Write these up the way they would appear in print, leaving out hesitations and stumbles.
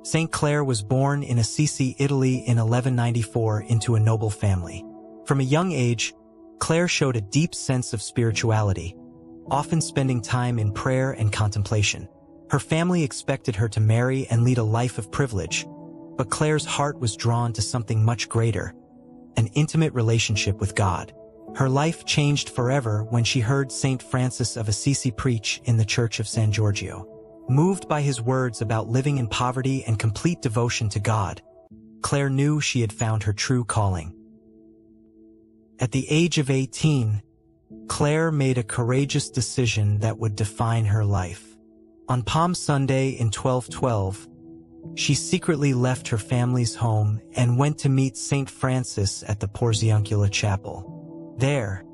St Clare was born in Assisi, Italy in 1194 into a noble family. From a young age, Clare showed a deep sense of spirituality, often spending time in prayer and contemplation. Her family expected her to marry and lead a life of privilege, but Clare's heart was drawn to something much greater, an intimate relationship with God. Her life changed forever when she heard St. Francis of Assisi preach in the Church of San Giorgio. Moved by his words about living in poverty and complete devotion to God, Clare knew she had found her true calling. At the age of 18, Clare made a courageous decision that would define her life. On Palm Sunday in 1212, she secretly left her family's home and went to meet St. Francis at the Porziuncula Chapel. There,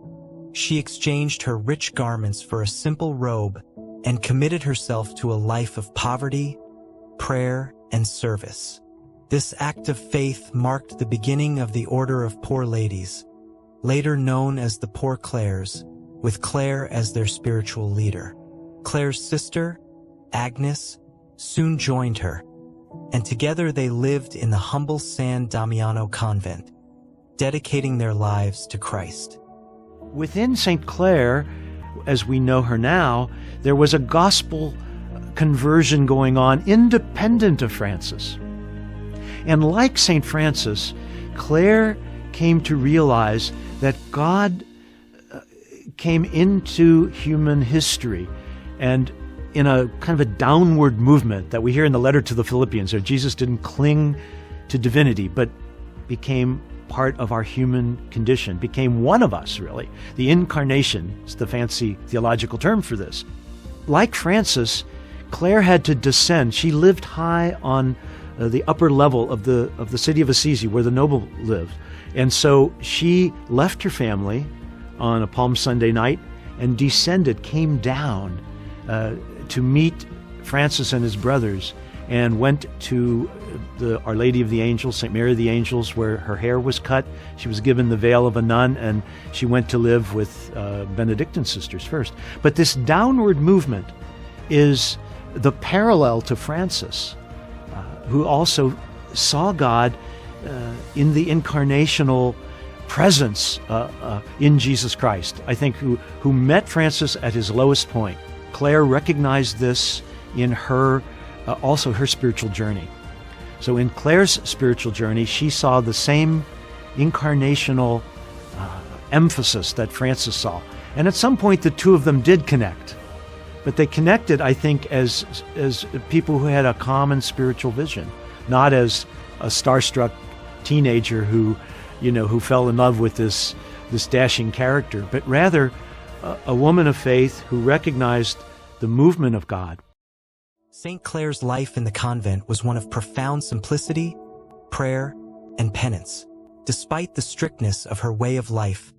she exchanged her rich garments for a simple robe and committed herself to a life of poverty, prayer, and service. This act of faith marked the beginning of the Order of Poor Ladies, later known as the Poor Clares, with Clare as their spiritual leader. Clare's sister, Agnes, soon joined her, and together they lived in the humble San Damiano convent, dedicating their lives to Christ. Within St. Clare, as we know her now, there was a gospel conversion going on independent of Francis. And like St. Francis, Clare came to realize that God came into human history and in a kind of a downward movement that we hear in the letter to the Philippians, where Jesus didn't cling to divinity, but became part of our human condition, became one of us, really. The incarnation is the fancy theological term for this. Like Francis, Clare had to descend. She lived high on the upper level of the city of Assisi, where the noble lived. And so she left her family on a Palm Sunday night and descended, came down to meet Francis and his brothers, and went to the Our Lady of the Angels, St. Mary of the Angels, where her hair was cut. She was given the veil of a nun, and she went to live with Benedictine sisters first. But this downward movement is the parallel to Francis, who also saw God in the incarnational presence in Jesus Christ. I think who met Francis at his lowest point. Clare recognized this in her, also her spiritual journey. So in Clare's spiritual journey, she saw the same incarnational emphasis that Francis saw. And at some point, the two of them did connect. But they connected, I think, as people who had a common spiritual vision, not as a starstruck teenager who fell in love with this dashing character, but rather a woman of faith who recognized the movement of God. St. Clare's life in the convent was one of profound simplicity, prayer, and penance. Despite the strictness of her way of life,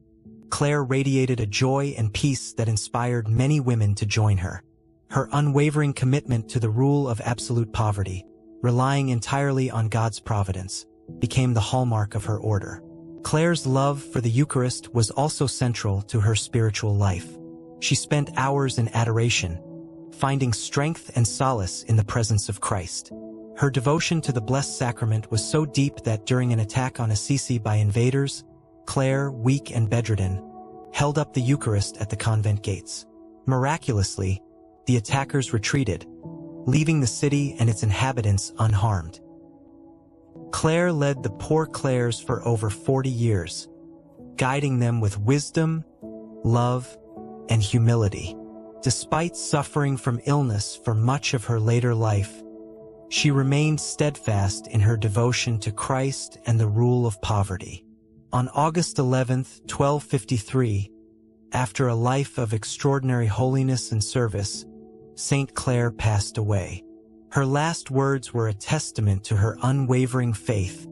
Clare radiated a joy and peace that inspired many women to join her. Her unwavering commitment to the rule of absolute poverty, relying entirely on God's providence, became the hallmark of her order. Clare's love for the Eucharist was also central to her spiritual life. She spent hours in adoration, finding strength and solace in the presence of Christ. Her devotion to the Blessed Sacrament was so deep that during an attack on Assisi by invaders, Clare, weak and bedridden, held up the Eucharist at the convent gates. Miraculously, the attackers retreated, leaving the city and its inhabitants unharmed. Clare led the Poor Clares for over 40 years, guiding them with wisdom, love, and humility. Despite suffering from illness for much of her later life, she remained steadfast in her devotion to Christ and the rule of poverty. On August 11, 1253, after a life of extraordinary holiness and service, St. Clare passed away. Her last words were a testament to her unwavering faith.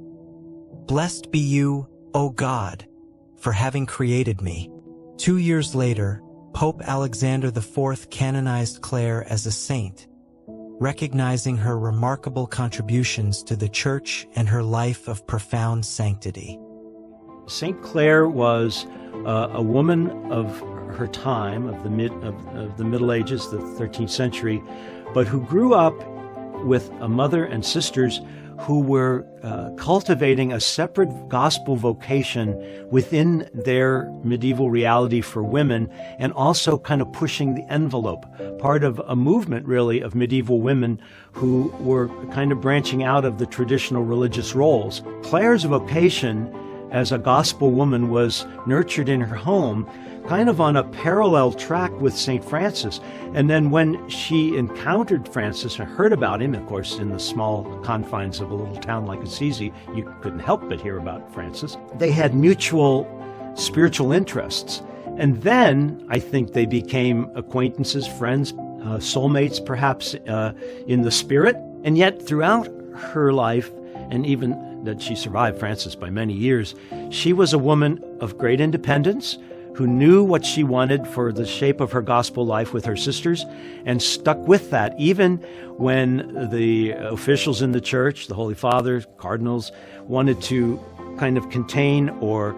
"Blessed be you, O God, for having created me." 2 years later, Pope Alexander IV canonized Clare as a saint, recognizing her remarkable contributions to the Church and her life of profound sanctity. St. Clare was a woman of her time, of the Middle Ages, the 13th century, but who grew up with a mother and sisters who were cultivating a separate gospel vocation within their medieval reality for women, and also kind of pushing the envelope, part of a movement really of medieval women who were kind of branching out of the traditional religious roles. Clare's vocation as a gospel woman was nurtured in her home, kind of on a parallel track with St. Francis. And then when she encountered Francis and heard about him, of course, in the small confines of a little town like Assisi, you couldn't help but hear about Francis. They had mutual spiritual interests. And then I think they became acquaintances, friends, soulmates, perhaps in the spirit. And yet throughout her life, and even that she survived Francis by many years, she was a woman of great independence, who knew what she wanted for the shape of her gospel life with her sisters and stuck with that, even when the officials in the church, the Holy Father, cardinals, wanted to kind of contain or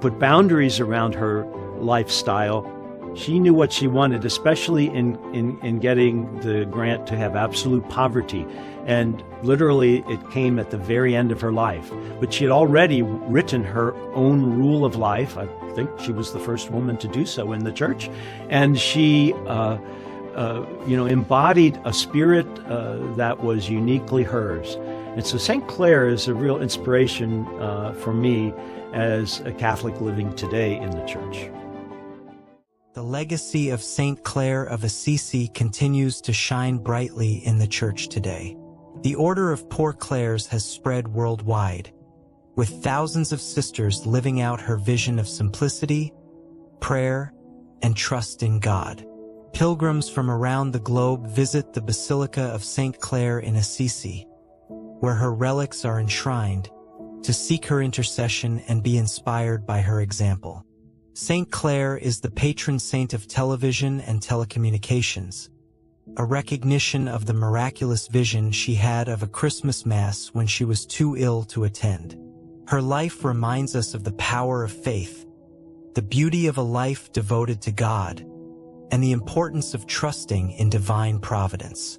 put boundaries around her lifestyle. She knew what she wanted, especially in getting the grant to have absolute poverty. And literally, it came at the very end of her life. But she had already written her own rule of life. I think she was the first woman to do so in the church. And she, embodied a spirit that was uniquely hers. And so St. Clare is a real inspiration for me as a Catholic living today in the church. The legacy of St. Clare of Assisi continues to shine brightly in the church today. The Order of Poor Clares has spread worldwide, with thousands of sisters living out her vision of simplicity, prayer, and trust in God. Pilgrims from around the globe visit the Basilica of St. Clare in Assisi, where her relics are enshrined, to seek her intercession and be inspired by her example. St. Clare is the patron saint of television and telecommunications, a recognition of the miraculous vision she had of a Christmas Mass when she was too ill to attend. Her life reminds us of the power of faith, the beauty of a life devoted to God, and the importance of trusting in divine providence.